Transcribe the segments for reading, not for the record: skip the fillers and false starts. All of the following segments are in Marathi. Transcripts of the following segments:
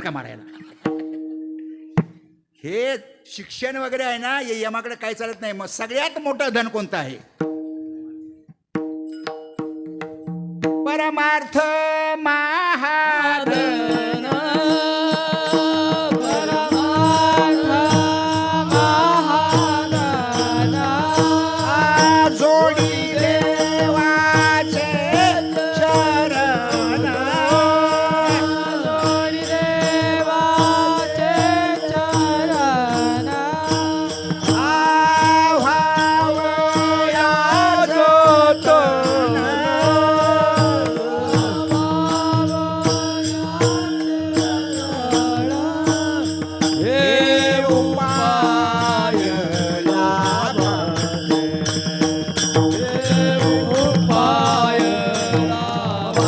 का मारायला. हे शिक्षण वगैरे आहे ना, हे यमाकडे काय चालत नाही. मग सगळ्यात मोठं धन कोणतं आहे? परमार्थ महाधन. जोडी देवाचे चरण. जोडी देवाचे चरण. आव्हावया जोतन. हे उपाय लाभाचे. उपाय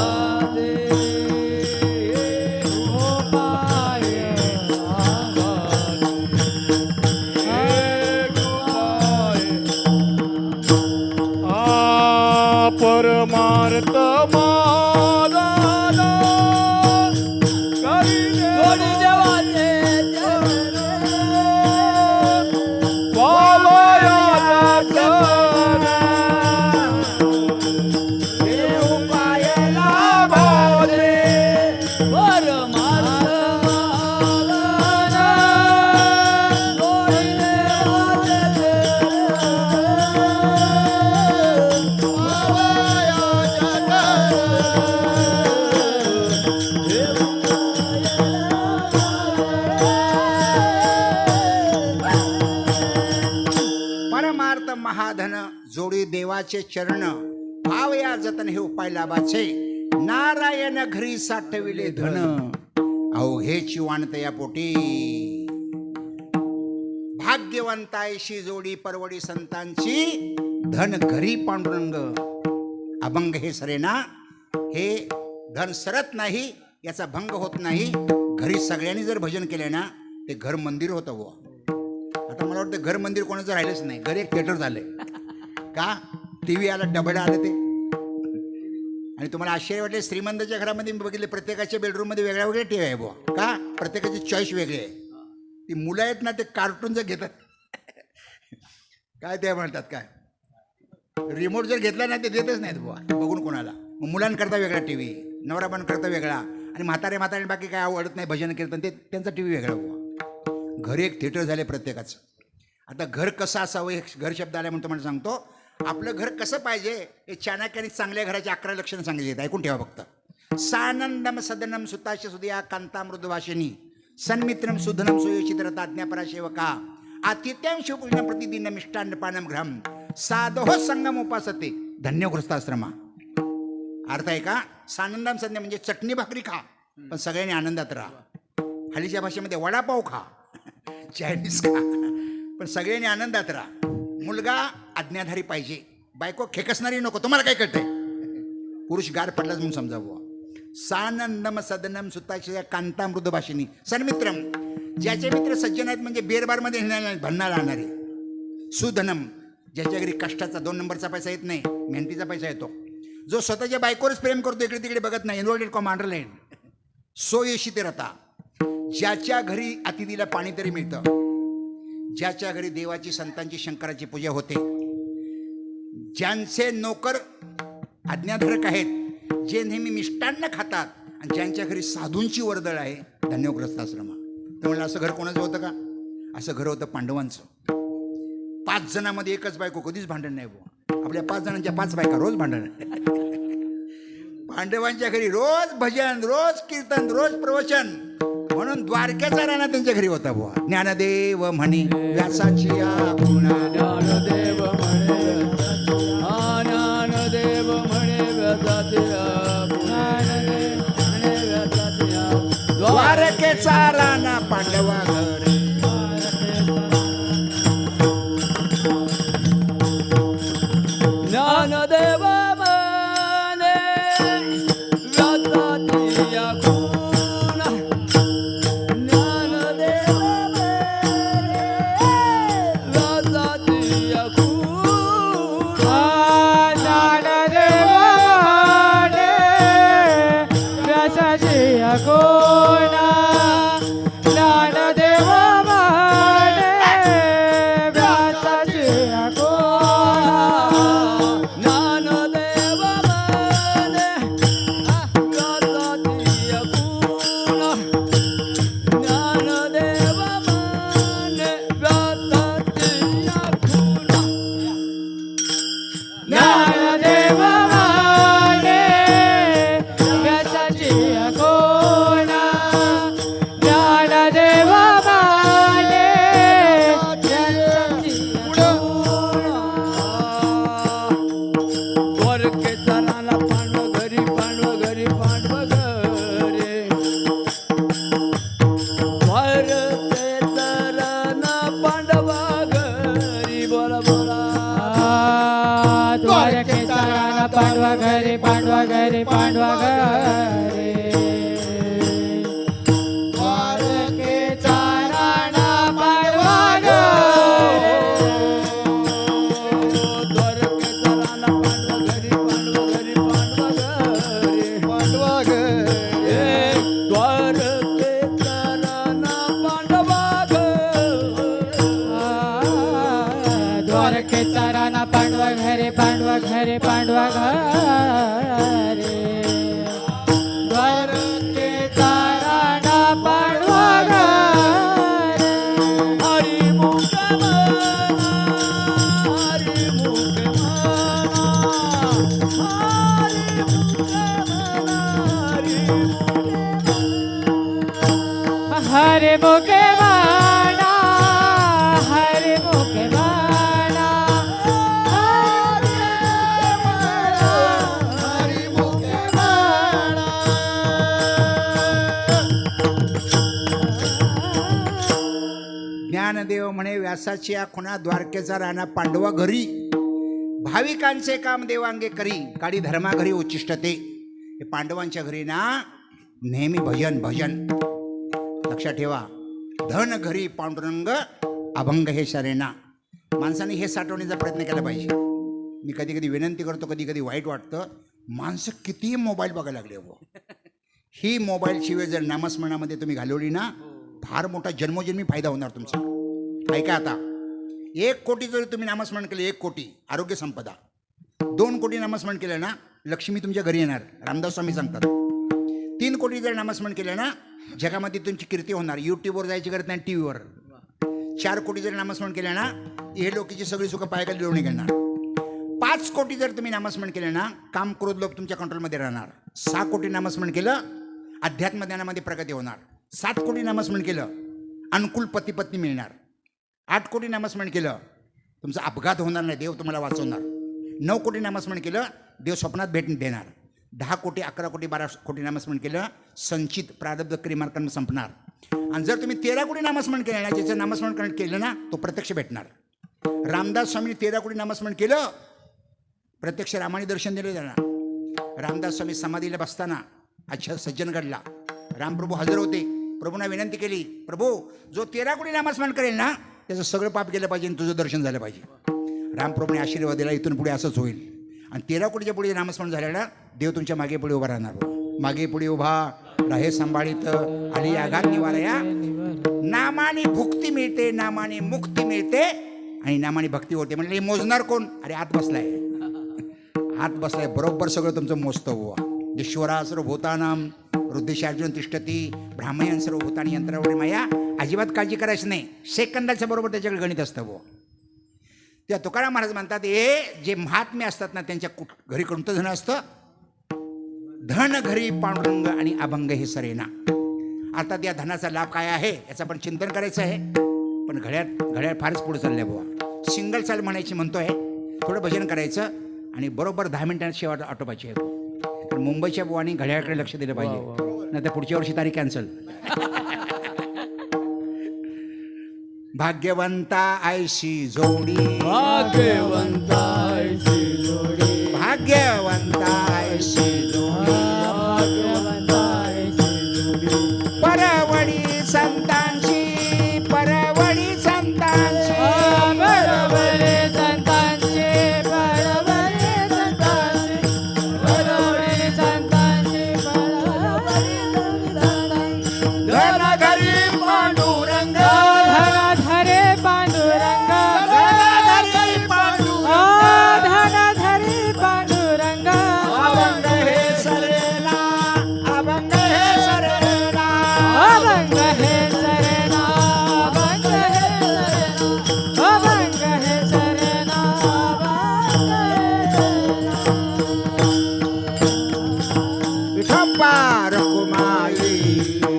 लाभाचे. उपाय परमार्थ मादाना जोडी देवाचे चरण. हे उपाय लाभाचे. परमार्थ मादाना जोडी देवाचे परमार्थ महाधन जोडी देवाचे चरण. भाव या जतन हे उपाय लाभाचे. नारायण घरी साठविले धन. अवघेची वाणत या पोटी. भाग्यवंतायशी जोडी परवडी संतांची. धन घरी पांडुरंग. अभंग हे सरेना. हे धन सरत नाही, याचा भंग होत नाही. घरी सगळ्यांनी जर भजन केले ना, ते घर मंदिर होतं बुवा. आता मला वाटतं घर मंदिर कोणाचं राहिलंच नाही. घर एक थिएटर झालंय. का? टीव्ही आला, डबडं आलं ते. आणि तुम्हाला आश्चर्य वाटले, श्रीमंताच्या घरामध्ये मी बघितले प्रत्येकाच्या बेडरूममध्ये वेगळ्या वेगळ्या टीव्ही आहे बुवा. का? प्रत्येकाची चॉईस वेगळी आहे. ती मुलं आहेत ना, ते कार्टून जर घेतात काय ते म्हणतात काय, रिमोट जर घेतला ना ते देतच नाहीत बुवा बघून कोणाला. मग मुलांकरता वेगळा टीव्ही, नवराबांकरता वेगळा, आणि म्हातारे बाकी काय आवडत नाही भजन कीर्तन, ते त्यांचा टीव्ही वेगळा बुवा. घर एक थिएटर झाले प्रत्येकाचं. आता घर कसं असावं, हे घर शब्द आल्या म्हणून तुम्हाला सांगतो. आपलं घर कसं पाहिजे हे चाणक्याने चांगल्या घराची 11 लक्षणं सांगितली आहेत. ऐकून ठेवा फक्त. सानंदम सदनम सुताश सुदिया कांता मृदुभाषिणी सन्मित्रम सुधनम सुयोषितरता ज्ञापरा सेवका आतिथ्यम शिवपूजन प्रतिदिन मिष्टान्नपानम घ्रम साधो संगम उपासते धन्य गृहस्थाश्रमा. अर्थ आहे का? सानंदम संज्ञा म्हणजे चटणी भाकरी खा, पण सगळ्यांनी आनंदात राहा. हल्लीच्या भाषेमध्ये वडापाव खा, चायनीज खा, पण सगळ्यांनी आनंदात राहा. मुलगा आज्ञाधारी पाहिजे, बायको खेकसणारी नको. तुम्हाला काय कळतंय? पुरुष गार पडलाच म्हणून समजा बुवा. सानंदम सदनम सुताशी कांता मृदुभाषिणी सन्मित्रम. ज्याचे मित्र सज्जन आहेत म्हणजे बेरबारमध्ये भन्नाला आणणारे. सुधनम, ज्याच्या घरी कष्टाचा 2 नंबरचा पैसा येत नाही, मेहनतीचा पैसा येतो. जो स्वतःच्या बायकोवरच प्रेम करतो, इकडे तिकडे बघत नाही. Inverted underline. सोयशीतिरता, ज्याच्या घरी अतिथीला पाणी तरी मिळतं, ज्याच्या घरी देवाची संतांची शंकराची पूजा होते, ज्यांचे नोकर आज्ञाधारक आहेत, जे नेहमी मिष्टान्न खातात, आणि ज्यांच्या घरी साधूंची वर्दळ आहे, धन्यग्रस्ताश्रमा. तर म्हणलं असं घर कोणाचं होतं का? असं घर होतं पांडवांचं. 5 जणांमध्ये एकच बायको, कधीच भांडण नाही बुवा. आपल्या 5 जणांच्या 5 बायका, रोज भांडण. पांडवांच्या घरी रोज भजन, रोज कीर्तन, रोज प्रवचन. म्हणून द्वारकेचा राणा त्यांच्या घरी होता बुवा. ज्ञानदेव म्हणे व्यासाची आपुणा. ज्ञानदेव म्हणे ज्ञानदेव म्हणे व्यासाचे द्वारकेचा राणा पांडवा घर. ज्ञानदेव म्हणे व्यासाचे खूण. ज्ञानदेव म्हणे व्यासाचे खूण. ज्ञानदेव म्हणे व्यासाचे खूण. द्वारके चरण पांडवा घरी बोला बोला द्वारके चरण पांडवा घरी पांडवा घरी पांडवा घरी द्वारके चरण पांडवा घरी द्वारके चरण पांडवा घरी पांडवा घरी पांडवा घरी द्वारके चरण पांडवा घरी द्वारके चरण पांडवा घरी पांडवा घरी पांडवा घरी द्वारके चरण पांडवा घरी हरी मुख मना हरी मुख मना हरी मुख मना हरी मुख हरे मुखे वाणा हरे मुखे वाणा हरी मुख मना ज्ञानदेव म्हणे व्यासाची या खुणा द्वारकेचा राणा पांडवा घरी भाविकांचे काम देवांगे करी काडी धर्मा घरी उच्चिष्टते. हे पांडवांच्या घरी ना नेहमी भजन भजन लक्षात ठेवा. धन घरी पांडुरंग अभंग हे शरेना. माणसाने हे साठवण्याचा प्रयत्न केला पाहिजे. मी कधी कधी विनंती करतो, कधी कधी वाईट वाटतं, माणसं कितीही मोबाईल बघायला लागले हो. ही मोबाईलशिवाय जर नामस्मरणामध्ये तुम्ही घालवली ना, फार मोठा जन्मोजन्मी फायदा होणार तुमचा. ऐका आता, 1 कोटी जरी तुम्ही नामस्मरण केले, 1 कोटी आरोग्य संपदा, 2 कोटी नामस्मरण केलं ना, लक्ष्मी तुमच्या घरी येणार. रामदास स्वामी सांगतात. 3 कोटी जर नामस्मरण केलं ना, जगामध्ये तुमची कीर्ती होणार. यूट्यूबवर जायची गरज नाही, टी व्हीवर. 4 कोटी जर नामस्मरण केलं ना, हे लोकीची सगळी सुखं पायाखाली लोणी घेणार. 5 कोटी जर तुम्ही नामस्मरण केलं ना, काम क्रोध लोक तुमच्या कंट्रोलमध्ये राहणार. 6 कोटी नामस्मरण केलं, अध्यात्म ज्ञानामध्ये प्रगती होणार. 7 कोटी नामस्मरण केलं, अनुकूल पती पत्नी मिळणार. 8 कोटी नामस्मरण केलं, तुमचा अपघात होणार नाही, देव तुम्हाला वाचवणार. 9 कोटी नामस्मरण केलं, देव स्वप्नात भेट देणार. 10 कोटी 11 कोटी 12 कोटी नामस्मरण केलं, संचित प्रारब्ध क्रिमार्कन संपणार. आणि जर तुम्ही 13 कोटी नामस्मरण केलं ना, ज्याचं नामस्मरण केलं ना, तो प्रत्यक्ष भेटणार. रामदास स्वामींनी 13 कोटी नामस्मरण केलं, प्रत्यक्ष रामाने दर्शन दिले त्यांना. रामदास स्वामी समाधीला बसताना अच्छा सज्जनगडला रामप्रभू हजर होते. प्रभूंना विनंती केली, प्रभू जो 13 कोटी नामस्मरण करेल ना, त्याचं सगळं पाप गेलं पाहिजे आणि तुझं दर्शन झालं पाहिजे. रामप्रभूने आशीर्वाद दिला, इथून पुढे असंच होईल. आणि 13 कोटीच्या पुढे नामस्मरण झालं ना, देव तुमच्या मागे पुढे उभा राहणार. मागे पुढे उभा राहे सांभाळीत आणि आघात निवारया. नामाने भुक्ती मिळते, नामाने मुक्ती मिळते आणि नामाने भक्ती होते. म्हणजे हे मोजणार कोण? अरे आत बसलाय, आत बसलाय, बरोबर सगळं तुमचं मोजतं बुवा. ईश्वरा सर्वभूतानाम हृदयशार्जुन तिष्ठती ब्राह्मण सर्वभूतानी यंत्रावरी माया. अजिबात काळजी करायची नाही, सेकंदाच्या बरोबर त्याच्याकडे गणित असतं बुवा. त्या तुकाराम महाराज म्हणतात, हे जे महात्मे असतात ना, त्यांच्या घरी कोणतं धन असतं? धन घरी पांडुरंग आणि अभंग हे सरेना. अर्थात या धनाचा लाभ काय आहे याचं आपण चिंतन करायचं आहे. पण घड्याळ फारच पुढे चाललंय बुवा. सिंगल चाल म्हणायची म्हणतोय, थोडं भजन करायचं आणि बरोबर 10 मिनिटांत शेवट आटोपायची आहे. पण मुंबईच्या बुवानी घड्याळाकडे लक्ष दिलं पाहिजे, नाही तर पुढच्या वर्षी तारीख कॅन्सल. भाग्यवंता आयशी जोडी, भाग्यवंता ऐशी जोडी भाग्यवंता आयशी जोडी, भाग्यवंता ऐशी जोडी परवडी संतांची, परवडी संतांची, बरोबरे संतांचे बरोबरे संतांचे बरोबरे संतांचे धन घरी पांडुरंग, धन धरे पांडुरंग, धन घरी पांडुरंग, धन धरे पांडुरंग, अभंग हे सरेना, अभंग हे सरेना, अभंग हे सरेना, अभंग हे सरेना, अभंग हे सरेना. विठोबा रखुमाई,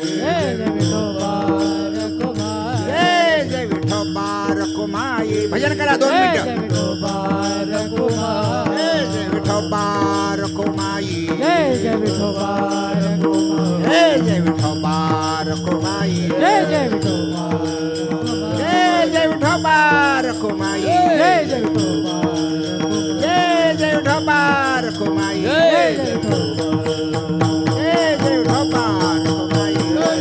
जय जय विठोबा रखुमाई, जय जय विठोबा रखुमाई. भजन करा 2 जय जय मिनिटं. विठोबा रखुमाई, जय जय विठोबा रखुमाई, जय जय विठोबा रखुमाई, जय जय विठोबा रखुमाई जय जय विठोबा जय जय विठोबा रखुमाई जय जय विठोबा जय जय विठोबा रखुमाई जय जय विठोबा जय जय विठोबा रखुमाई जय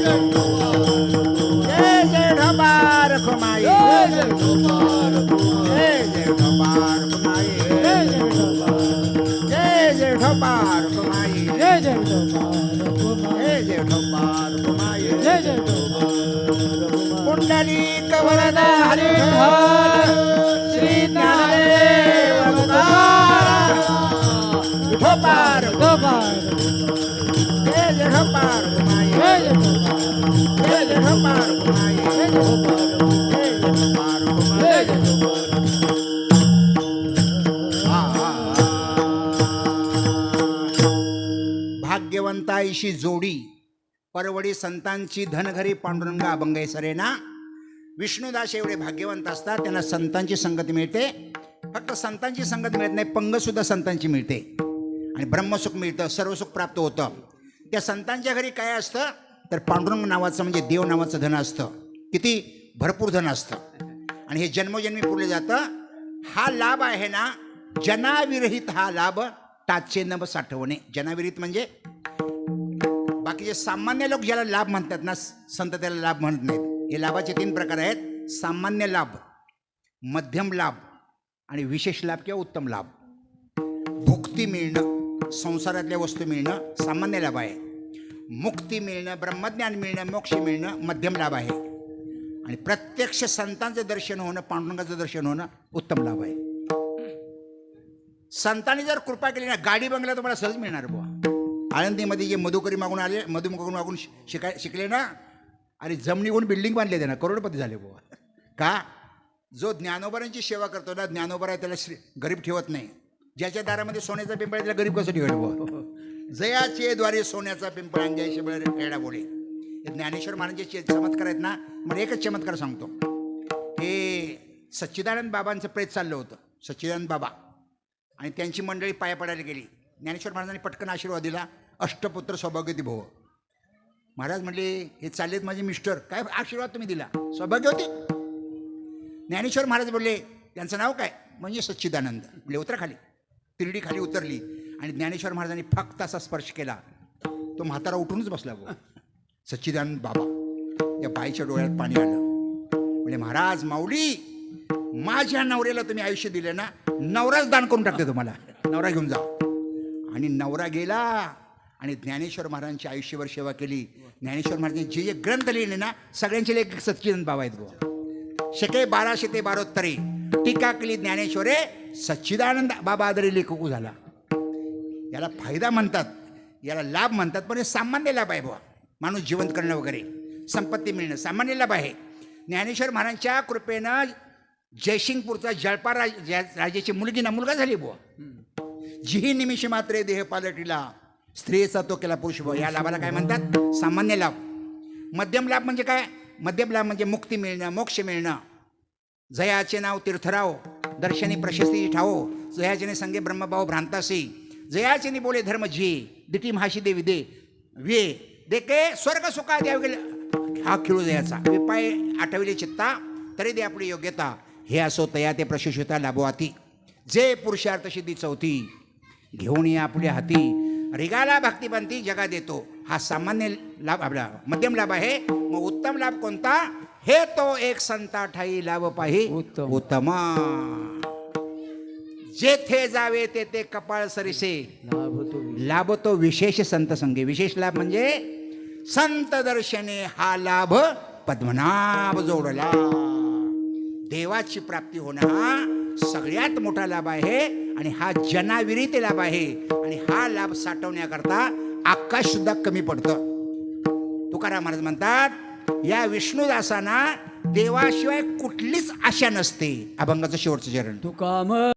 जय विठोबा रखुमाई जय जय विठोबा जय जय विठोबा रखुमाई जय जय विठोबा जय जय विठोबा रखुमाई जय जय विठोबा जय जय विठोबा रखुमाई जय जय विठोबा पुंडलिक वरदा हरी श्री ज्ञानदेव तुकाराम विठोबा विठोबा जय जय विठोबा रखुमाई जय जय विठोबा जय जय विठोबा रखुमाई जय जय विठोबा जय जय विठोबा रखुमाई जय जय विठोबा भाग्यवंताईशी जोडी परवडी संतांची धनघरी पांडुरंग अभंग सरेना. विष्णुदास एवढे भाग्यवंत असतात त्यांना संतांची संगती मिळते. फक्त संतांची संगत मिळत नाही, पंग सुद्धा संतांची मिळते आणि ब्रह्मसुख मिळतं, सर्वसुख प्राप्त होतं. त्या संतांच्या घरी काय असतं तर पांडुरंग नावाचं म्हणजे देव नावाचं धन असतं. किती भरपूर धन असतं आणि हे जन्मोजन्मी पुरले जातं. हा लाभ आहे ना जनाविरहित, हा लाभ टाचे न साठवणे. जनाविरहित म्हणजे बाकीचे सामान्य लोक ज्याला लाभ म्हणतात ना, संत त्याला लाभ म्हणत नाहीत. हे लाभाचे 3 प्रकार आहेत: सामान्य लाभ, मध्यम लाभ आणि विशेष लाभ किंवा उत्तम लाभ. भुक्ती मिळणं, संसारातल्या वस्तू मिळणं सामान्य लाभ आहे. मुक्ती मिळणं, ब्रह्मज्ञान मिळणं, मोक्ष मिळणं मध्यम लाभ आहे. आणि प्रत्यक्ष संतांचं दर्शन होणं, पांडुरंगाचं दर्शन होणं उत्तम लाभ आहे. संतांनी जर कृपा केली ना, गाडी बंगला तुम्हाला सहज मिळणार बुवा. आळंदीमध्ये जे मधुकरी मागून आले, मधुकरी मागून शिकले ना, आणि जमिनीहून बिल्डिंग बांधले त्यांना, करोडपती झाले बुवा. का? जो ज्ञानोबरांची सेवा करतो ना, ज्ञानोबरा त्याला गरीब ठेवत नाही. ज्याच्या दारामध्ये सोन्याचा पिंपळ आहे त्याला गरीब कसं ठेवत बुवा. जयाचे द्वारे सोन्याचा पिंपळ अंग्याशी खेळा बोले. हे ज्ञानेश्वर महाराजांचे चमत्कार आहेत ना. मला एकच चमत्कार सांगतो. हे सच्चिदानंद बाबांचं प्रेत चाललं होतं. सच्चिदानंद बाबा आणि त्यांची मंडळी पाया पडायला गेली. ज्ञानेश्वर महाराजांनी पटकन आशीर्वाद दिला, अष्टपुत्र सौभाग्यवती भव. महाराज म्हणले, हे चाललेत माझे मिस्टर, काय आशीर्वाद तुम्ही दिला? सौभाग्यवती. ज्ञानेश्वर महाराज बोलले, त्यांचं नाव काय? म्हणजे सच्चिदानंद. बोले उतरा खाली. तिरडी खाली उतरली आणि ज्ञानेश्वर महाराजांनी फक्त असा स्पर्श केला, तो म्हातारा उठूनच बसला गो. सच्चिदानंद बाबा. या बाईच्या डोळ्यात पाणी आलं. म्हणजे महाराज माऊली, माझ्या नवऱ्याला तुम्ही आयुष्य दिले ना, नवराच दान करून टाकते तुम्हाला, नवरा घेऊन जा. आणि नवरा गेला आणि ज्ञानेश्वर महाराजांची आयुष्यभर सेवा केली. ज्ञानेश्वर महाराजांनी जे जे ग्रंथ लिहिले ना, सगळ्यांचे लेख सच्चिदानंद बाबा आहेत गो. शके 1200 ते 12 टीका केली ज्ञानेश्वरे, सच्चिदानंद बाबा आदरी लेखकू झाला. याला फायदा म्हणतात, याला लाभ म्हणतात, पण हे सामान्य लाभ आहे बुवा. माणूस जिवंत करणं वगैरे, संपत्ती मिळणं सामान्य लाभ आहे. ज्ञानेश्वर महाराजांच्या कृपेनं जयसिंगपूरचा जळपार राजाची मुलगी ना मुलगा झाली बुवा. जीही निमिष मात्रे देह पालटिला, स्त्रीचा तो केला पुरुष बुवा. या लाभाला काय म्हणतात? सामान्य लाभ. मध्यम लाभ म्हणजे काय? मध्यम लाभ म्हणजे मुक्ती मिळणं, मोक्ष मिळणं. जयाचे नाव तीर्थराव, दर्शनी प्रशस्ती ठावो. जयाचे संगे ब्रह्मभाव भ्रांतासी, जयाचे बोले धर्म जी, दिटी महाशी देवी दे वे देके स्वर्ग सुखा द्यावे गेले. हा खेळू जयाचा. विपाय आठविले चित्ता, तरी दे आपली योग्यता. हे असो तया ते प्रशिक्षिता लाभवाती, जे पुरुषार्थ सिद्धी चौथी, घेऊन ये आपल्या हाती. रिगाला भक्तिबंती जगा देतो. हा सामान्य लाभ आपला. मध्यम लाभ आहे. मग उत्तम लाभ कोणता? हे तो एक संता ठाई लाभ पाही उत्तम. जेथे जावे तेथे कपाळ सरिसे, लाभ तो विशेष संत संगे. विशेष लाभ म्हणजे संत दर्शने हा लाभ पद्मनाभ जोडला. देवाची प्राप्ती होणं हा सगळ्यात मोठा लाभ आहे आणि हा जनाविरहित लाभ आहे. आणि हा लाभ साठवण्याकरता आकाश सुद्धा कमी पडतं. तुकाराम महाराज म्हणतात, या विष्णुदासांना देवाशिवाय कुठलीच आशा नसते. अभंगाचं शेवटचं चरण. तुकाम